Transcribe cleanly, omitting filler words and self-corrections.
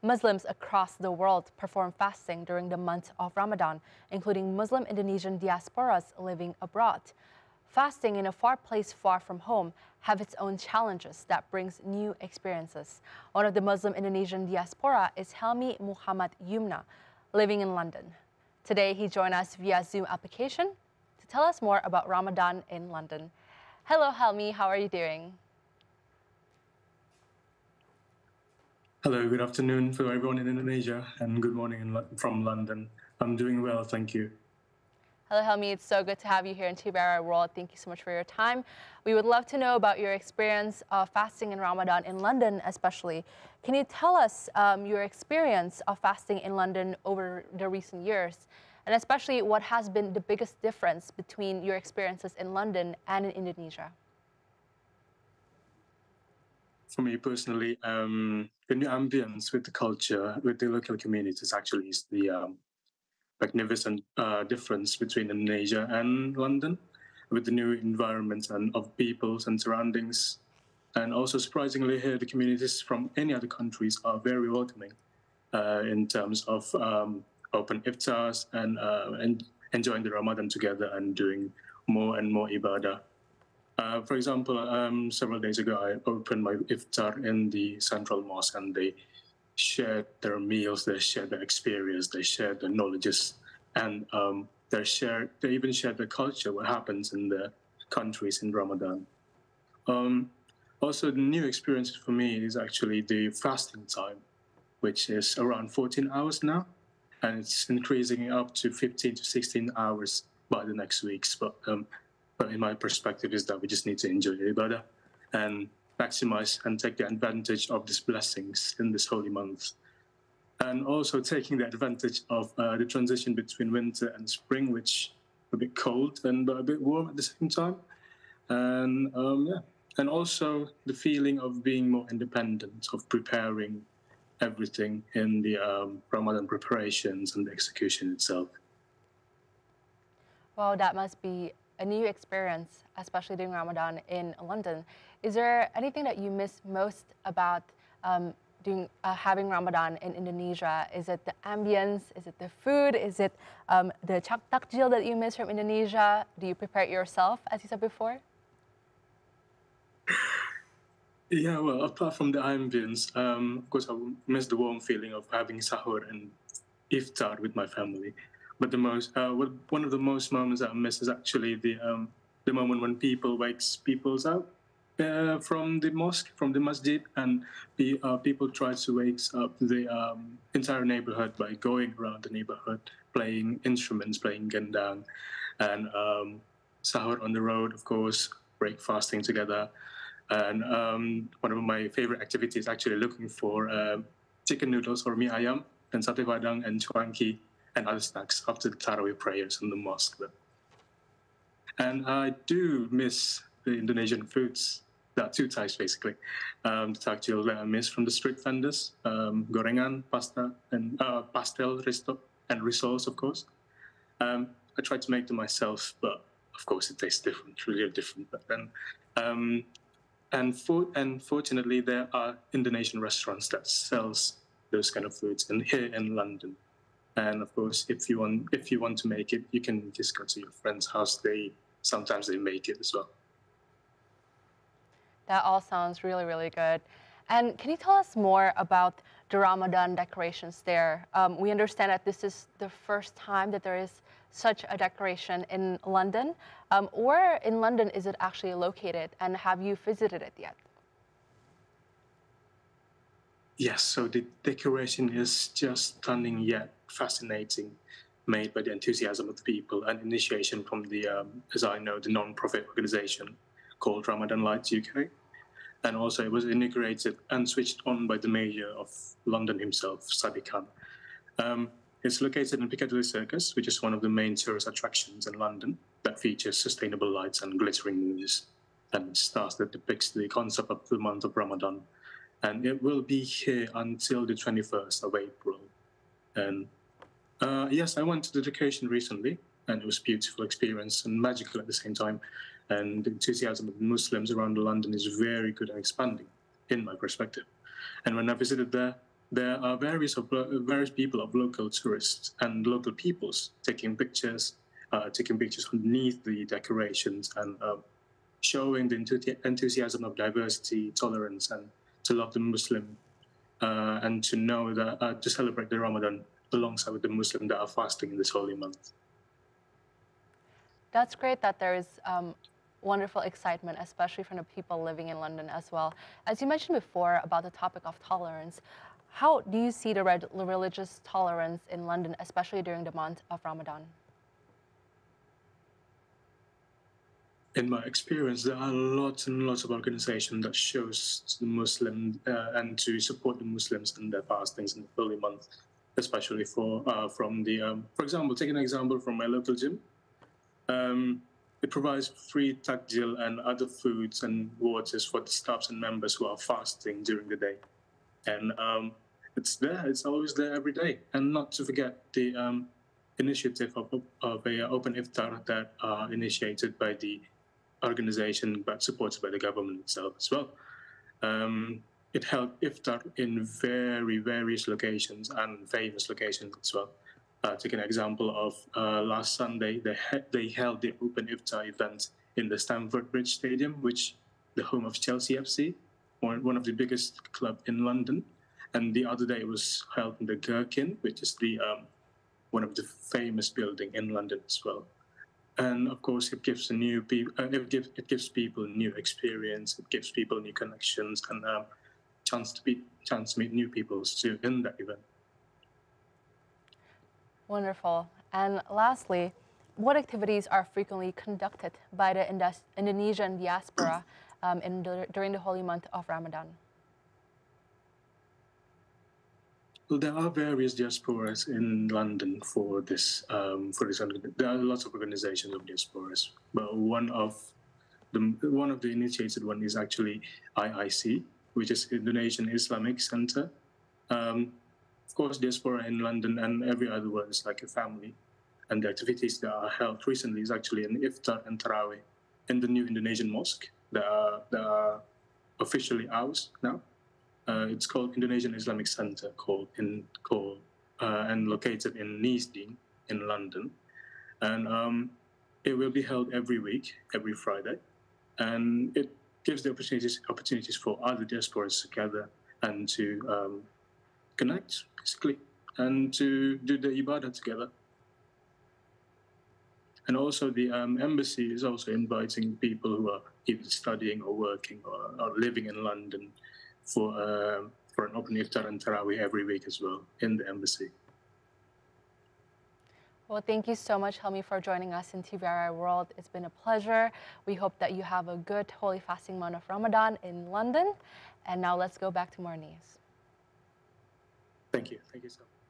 Muslims across the world perform fasting during the month of Ramadan, including Muslim Indonesian diasporas living abroad. Fasting in a far place far from home have its own challenges that brings new experiences. One of the Muslim Indonesian diaspora is Helmy Muhammad Yumnaa, living in London. Today, he joined us via Zoom application to tell us more about Ramadan in London. Hello, Helmy, how are you doing? Hello, good afternoon for everyone in Indonesia, and good morning from London. I'm doing well, thank you. Hello, Helmy. It's so good to have you here in Tibera World. Thank you so much for your time. We would love to know about your experience of fasting in Ramadan in London, especially. Can you tell us your experience of fasting in London over the recent years, and especially what has been the biggest difference between your experiences in London and in Indonesia? For me personally, the new ambience with the culture, with the local communities actually is the magnificent difference between Indonesia and London, with the new environment and of peoples and surroundings. And also surprisingly here, the communities from any other countries are very welcoming in terms of open iftars and enjoying the Ramadan together and doing more and more ibadah. For example, several days ago, I opened my iftar in the Central Mosque, and they shared their meals, they shared their experience, they shared their knowledges, and they even shared the culture, what happens in the countries in Ramadan. Also, the new experience for me is actually the fasting time, which is around 14 hours now, and it's increasing up to 15 to 16 hours by the next weeks. But in my perspective is that we just need to enjoy the ibadah and maximize and take the advantage of these blessings in this holy month. And also taking the advantage of the transition between winter and spring, which a bit cold and a bit warm at the same time. And also the feeling of being more independent, of preparing everything in the Ramadan preparations and the execution itself. Well, that must be a new experience, especially during Ramadan in London. Is there anything that you miss most about having Ramadan in Indonesia? Is it the ambience? Is it the food? Is it the takjil that you miss from Indonesia? Do you prepare it yourself, as you said before? Yeah, well, apart from the ambience, of course, I miss the warm feeling of having sahur and iftar with my family. But one of the most moments I miss is actually the moment when people wakes people up from the mosque, from the masjid, and people try to wake up the entire neighborhood by going around the neighborhood, playing instruments, playing gendang, and sahur on the road, of course, breakfasting together. And one of my favorite activities is actually looking for chicken noodles or mie ayam, and sate padang and cuanki and other snacks after the Tarawih prayers in the mosque. And I do miss the Indonesian foods. There are two types, basically. The takjil that I miss from the street vendors, gorengan, pasta, and pastel, risto, and rissoles, of course. I try to make them myself, but of course it tastes different, really different. But then, and fortunately, there are Indonesian restaurants that sells those kind of foods here in London. And of course, if you want to make it, you can just go to your friend's house. Sometimes they make it as well. That all sounds really, really good. And can you tell us more about the Ramadan decorations there? We understand that this is the first time that there is such a decoration in London. Where in London is it actually located, and have you visited it yet? Yes, so the decoration is just stunning yet fascinating, made by the enthusiasm of the people and initiation from the, as I know, the non-profit organization called Ramadan Lights UK. And also it was inaugurated and switched on by the mayor of London himself, Sadiq Khan. It's located in Piccadilly Circus, which is one of the main tourist attractions in London that features sustainable lights and glittering movies and stars that depicts the concept of the month of Ramadan. And it will be here until the 21st of April. And yes, I went to the dedication recently, and it was a beautiful experience and magical at the same time. And the enthusiasm of Muslims around London is very good and expanding, in my perspective. And when I visited there, There are various people of local tourists and local peoples taking pictures underneath the decorations and showing the enthusiasm of diversity, tolerance, and to love the Muslim and to know that to celebrate the Ramadan alongside with the Muslim that are fasting in this holy month. That's great that there is wonderful excitement, especially from the people living in London as well. As you mentioned before about the topic of tolerance, how do you see the religious tolerance in London, especially during the month of Ramadan? In my experience, there are lots and lots of organizations that shows the Muslim and to support the Muslims in their fastings in the holy month, especially from the for example, take an example from my local gym. It provides free takjil and other foods and waters for the staffs and members who are fasting during the day, and it's there. It's always there every day, and not to forget the initiative of a open iftar that are initiated by the organization but supported by the government itself as well. It held iftar in various locations and famous locations as well. Take an example of last Sunday, they held the open iftar event in the Stamford Bridge Stadium, which the home of Chelsea FC, one of the biggest club in London. And the other day it was held in the Gherkin, which is the one of the famous building in London as well. And of course, it gives it gives people new experience. It gives people new connections and chance to meet new people too in that event. Wonderful. And lastly, what activities are frequently conducted by the Indonesian diaspora during the holy month of Ramadan? Well, there are various diasporas in London for this. There are lots of organizations of diasporas, but one of the initiated one is actually IIC, which is Indonesian Islamic Center. Of course, diaspora in London and every other one is like a family. And the activities that are held recently is actually an iftar and tarawih in the new Indonesian mosque that are officially ours now. It's called Indonesian Islamic Center, and located in Neasden in London, and it will be held every week, every Friday, and it gives the opportunities for other diasporas to gather and to connect, basically, and to do the ibadah together. And also, the embassy is also inviting people who are either studying or working or living in London for an open iftar and tarawih every week as well in the embassy. Well, thank you so much, Helmy, for joining us in TVRI World. It's been a pleasure. We hope that you have a good holy fasting month of Ramadan in London. And now let's go back to more news. Thank you. Thank you so much.